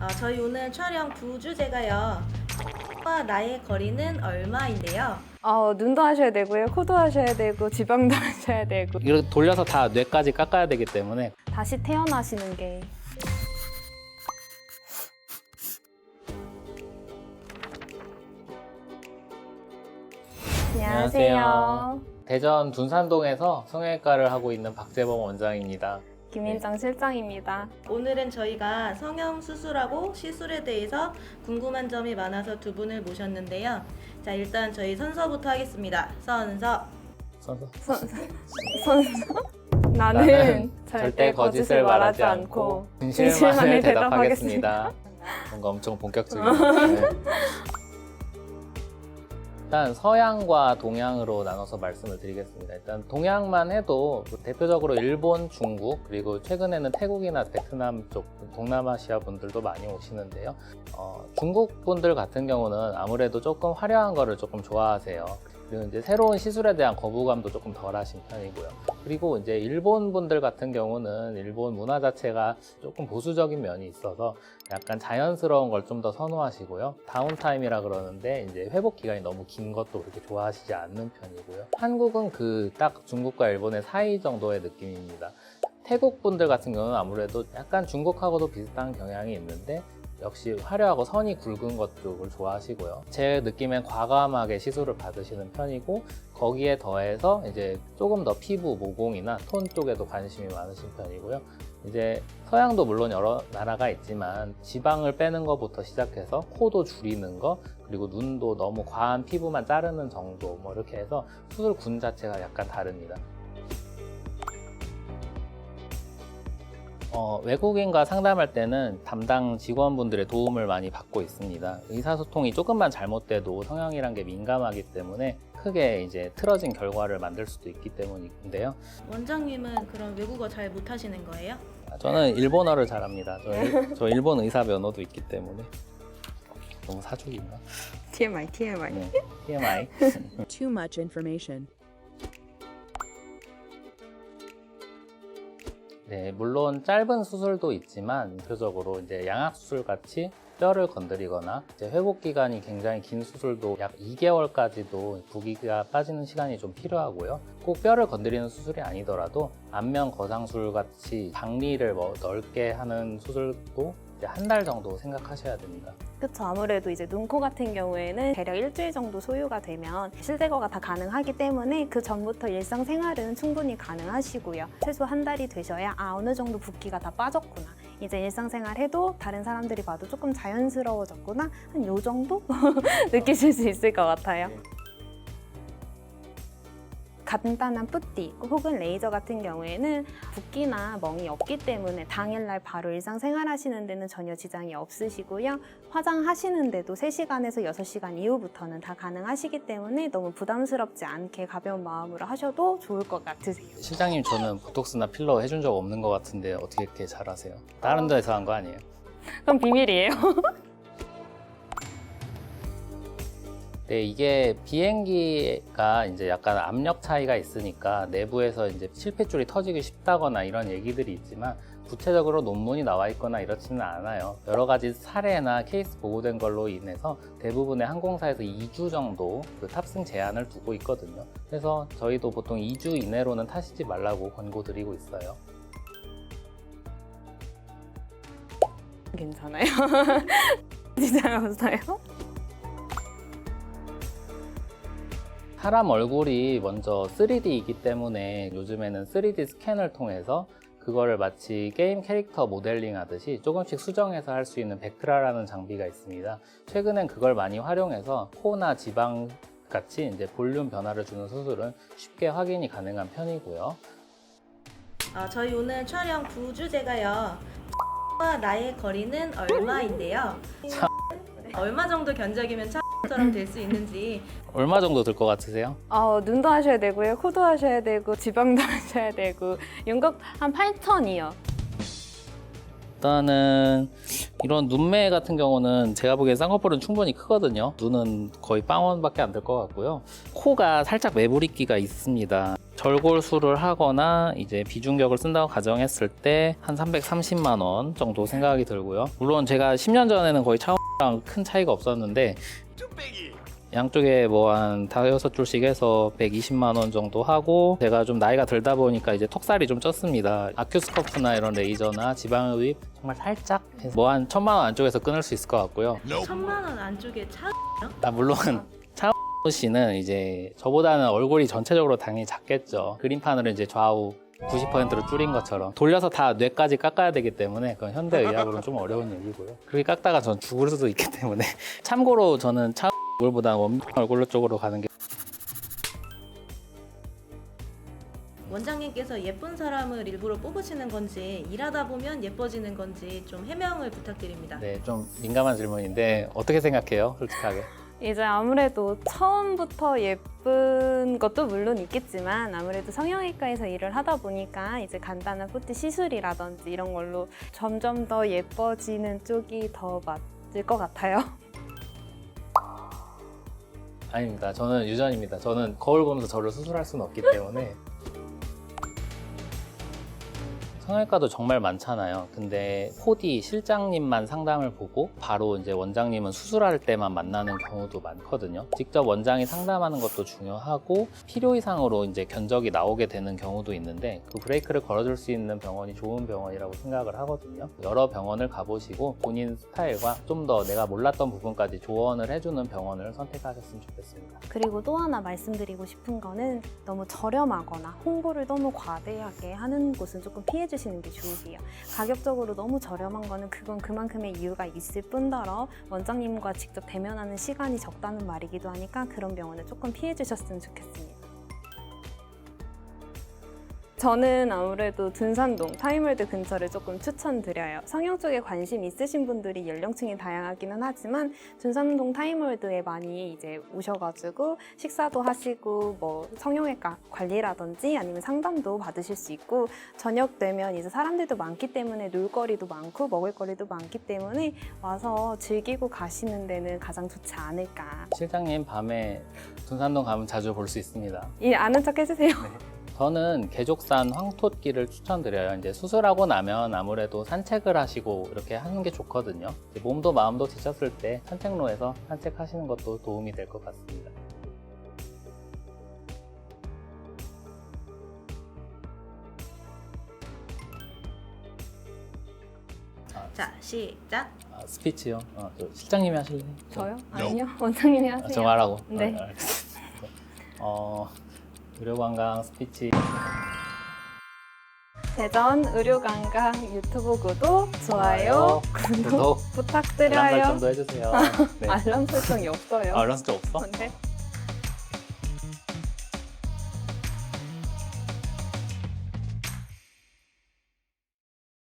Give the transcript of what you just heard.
저희 오늘 촬영 부주제가요. 와 나의 거리는 얼마인데요. 눈도 하셔야 되고요, 코도 하셔야 되고, 지방도 하셔야 되고. 이렇게 돌려서 다 뇌까지 깎아야 되기 때문에 다시 태어나시는 게. 안녕하세요. 대전 둔산동에서 성형외과를 하고 있는 박재범 원장입니다. 김인정 실장입니다. 오늘은 저희가 성형 수술하고 시술에 대해서 궁금한 점이 많아서 두 분을 모셨는데요. 자, 일단 저희 선서부터 하겠습니다. 선서. 선서. 선서? 나는 절대 거짓을 말하지 않고 진실만을 대답하겠습니다. 뭔가 엄청 본격적이에요. 네. 일단 서양과 동양으로 나눠서 말씀을 드리겠습니다. 일단 동양만 해도 대표적으로 일본, 중국, 그리고 최근에는 태국이나 베트남 쪽 동남아시아 분들도 많이 오시는데요. 중국 분들 같은 경우는 아무래도 조금 화려한 거를 조금 좋아하세요. 그리고 이제 새로운 시술에 대한 거부감도 조금 덜 하신 편이고요. 그리고 이제 일본 분들 같은 경우는 일본 문화 자체가 조금 보수적인 면이 있어서 약간 자연스러운 걸 좀 더 선호하시고요. 다운타임이라 그러는데 이제 회복 기간이 너무 긴 것도 그렇게 좋아하시지 않는 편이고요. 한국은 그 딱 중국과 일본의 사이 정도의 느낌입니다. 태국 분들 같은 경우는 아무래도 약간 중국하고도 비슷한 경향이 있는데 역시 화려하고 선이 굵은 것 쪽을 좋아하시고요. 제 느낌엔 과감하게 시술을 받으시는 편이고 거기에 더해서 이제 조금 더 피부, 모공이나 톤 쪽에도 관심이 많으신 편이고요. 이제 서양도 물론 여러 나라가 있지만 지방을 빼는 것부터 시작해서 코도 줄이는 거, 그리고 눈도 너무 과한 피부만 자르는 정도, 뭐 이렇게 해서 수술군 자체가 약간 다릅니다. 외국인과 상담할 때는 담당 직원분들의 도움을 많이 받고 있습니다. 의사소통이 조금만 잘못돼도 성형이란 게 민감하기 때문에 크게 이제 틀어진 결과를 만들 수도 있기 때문인데요. 원장님은 그럼 외국어 잘 못하시는 거예요? 저는 일본어를 잘합니다. 저 일본 의사 면허도 있기 때문에. 너무 사족인가? TMI. 네, TMI. Too much information. 네, 물론 짧은 수술도 있지만 대표적으로 이제 양악 수술 같이 뼈를 건드리거나 이제 회복 기간이 굉장히 긴 수술도 약 2개월까지도 부기가 빠지는 시간이 좀 필요하고요. 꼭 뼈를 건드리는 수술이 아니더라도 안면 거상술 같이 장리를 넓게 하는 수술도 이제 한 달 정도 생각하셔야 됩니다. 그쵸. 아무래도 이제 눈, 코 같은 경우에는 대략 일주일 정도 소요가 되면 실제거가 다 가능하기 때문에 그 전부터 일상생활은 충분히 가능하시고요. 최소 한 달이 되셔야 어느 정도 붓기가 다 빠졌구나. 이제 일상생활 해도 다른 사람들이 봐도 조금 자연스러워졌구나. 한 요 정도 느끼실 수 있을 것 같아요. 간단한 뿌띠 혹은 레이저 같은 경우에는 붓기나 멍이 없기 때문에 당일날 바로 일상생활 하시는 데는 전혀 지장이 없으시고요. 화장하시는데도 3시간에서 6시간 이후부터는 다 가능하시기 때문에 너무 부담스럽지 않게 가벼운 마음으로 하셔도 좋을 것 같으세요. 실장님, 저는 보톡스나 필러 해준 적 없는 것 같은데 어떻게 이렇게 잘하세요? 다른 데서 한 거 아니에요? 그럼 비밀이에요. 네, 이게 비행기가 이제 약간 압력 차이가 있으니까 내부에서 이제 실핏줄이 터지기 쉽다거나 이런 얘기들이 있지만 구체적으로 논문이 나와 있거나 이렇지는 않아요. 여러 가지 사례나 케이스 보고된 걸로 인해서 대부분의 항공사에서 2주 정도 그 탑승 제한을 두고 있거든요. 그래서 저희도 보통 2주 이내로는 타시지 말라고 권고드리고 있어요. 괜찮아요. 지장 없어요? 사람 얼굴이 먼저 3D이기 때문에 요즘에는 3D 스캔을 통해서 그거를 마치 게임 캐릭터 모델링 하듯이 조금씩 수정해서 할 수 있는 베크라라는 장비가 있습니다. 최근엔 그걸 많이 활용해서 코나 지방 같이 이제 볼륨 변화를 주는 수술은 쉽게 확인이 가능한 편이고요. 저희 오늘 촬영 부주제가요. 와 나의 거리는 얼마인데요. 얼마 정도 견적이면 처럼 될 수 있는지. 얼마 정도 들 것 같으세요? 눈도 하셔야 되고요, 코도 하셔야 되고, 지방도 하셔야 되고, 윤곽 한 8,000이요. 일단은 이런 눈매 같은 경우는 제가 보기엔 쌍꺼풀은 충분히 크거든요. 눈은 거의 빵원밖에 안 될 것 같고요. 코가 살짝 매부리끼가 있습니다. 절골술을 하거나 이제 비중격을 쓴다고 가정했을 때 한 330만 원 정도 생각이 들고요. 물론 제가 10년 전에는 거의 차원랑 큰 차이가 없었는데 양쪽에 뭐 한 5-6줄씩 해서 120만 원 정도 하고, 제가 좀 나이가 들다 보니까 이제 턱살이 좀 쪘습니다. 아큐스커프나 이런 레이저나 지방흡입 정말 살짝 해서 뭐 한 1,000만 원 안쪽에서 끊을 수 있을 것 같고요. 1,000만 원 안쪽에 차 물론 차은우 씨는 이제 저보다는 얼굴이 전체적으로 당연히 작겠죠. 그림판으로 이제 좌우 90%로 줄인 것처럼 돌려서 다 뇌까지 깎아야 되기 때문에 그건 현대의학으로는 좀 어려운 얘기고요. 그렇게 깎다가 전 죽을 수도 있기 때문에 참고로 저는 차 얼굴보다 원빈 얼굴 쪽으로 가는 게. 원장님께서 예쁜 사람을 일부러 뽑으시는 건지 일하다 보면 예뻐지는 건지 좀 해명을 부탁드립니다. 네, 좀 민감한 질문인데 어떻게 생각해요? 솔직하게. 이제 아무래도 처음부터 예쁜 것도 물론 있겠지만 아무래도 성형외과에서 일을 하다 보니까 이제 간단한 푸트 시술이라든지 이런 걸로 점점 더 예뻐지는 쪽이 더 맞을 것 같아요. 아닙니다. 저는 유전입니다. 저는 거울 보면서 저를 수술할 수는 없기 때문에. 성형외과도 정말 많잖아요. 근데 코디 실장님만 상담을 보고 바로 이제 원장님은 수술할 때만 만나는 경우도 많거든요. 직접 원장이 상담하는 것도 중요하고 필요 이상으로 이제 견적이 나오게 되는 경우도 있는데 그 브레이크를 걸어줄 수 있는 병원이 좋은 병원이라고 생각을 하거든요. 여러 병원을 가보시고 본인 스타일과 좀 더 내가 몰랐던 부분까지 조언을 해주는 병원을 선택하셨으면 좋겠습니다. 그리고 또 하나 말씀드리고 싶은 거는 너무 저렴하거나 홍보를 너무 과대하게 하는 곳은 조금 피해 주시는 게 좋으세요. 가격적으로 너무 저렴한 거는 그건 그만큼의 이유가 있을 뿐더러 원장님과 직접 대면하는 시간이 적다는 말이기도 하니까 그런 병원을 조금 피해 주셨으면 좋겠습니다. 저는 아무래도 둔산동 타임월드 근처를 조금 추천드려요. 성형 쪽에 관심 있으신 분들이 연령층이 다양하기는 하지만 둔산동 타임월드에 많이 이제 오셔가지고 식사도 하시고 뭐 성형외과 관리라든지 아니면 상담도 받으실 수 있고 저녁 되면 이제 사람들도 많기 때문에 놀거리도 많고 먹을거리도 많기 때문에 와서 즐기고 가시는 데는 가장 좋지 않을까. 실장님 밤에 둔산동 가면 자주 볼 수 있습니다. 예, 아는 척 해주세요. 저는 개족산 황토끼를 추천드려요. 이제 수술하고 나면 아무래도 산책을 하시고 이렇게 하는 게 좋거든요. 몸도 마음도 지쳤을 때 산책로에서 산책하시는 것도 도움이 될 것 같습니다. 자, 시작. 스피치요? 저 실장님이 하실래요? 저요? 아니요. 원장님이 하세요. 저 말하고. 네. 알겠습니다. 의료관광 스피치. 대전 의료관광 유튜브 구독, 좋아요, 구독 알람 부탁드려요. 설정도 해주세요. 네. 알람 설정이 없어요. 알람 설정 없어? 네.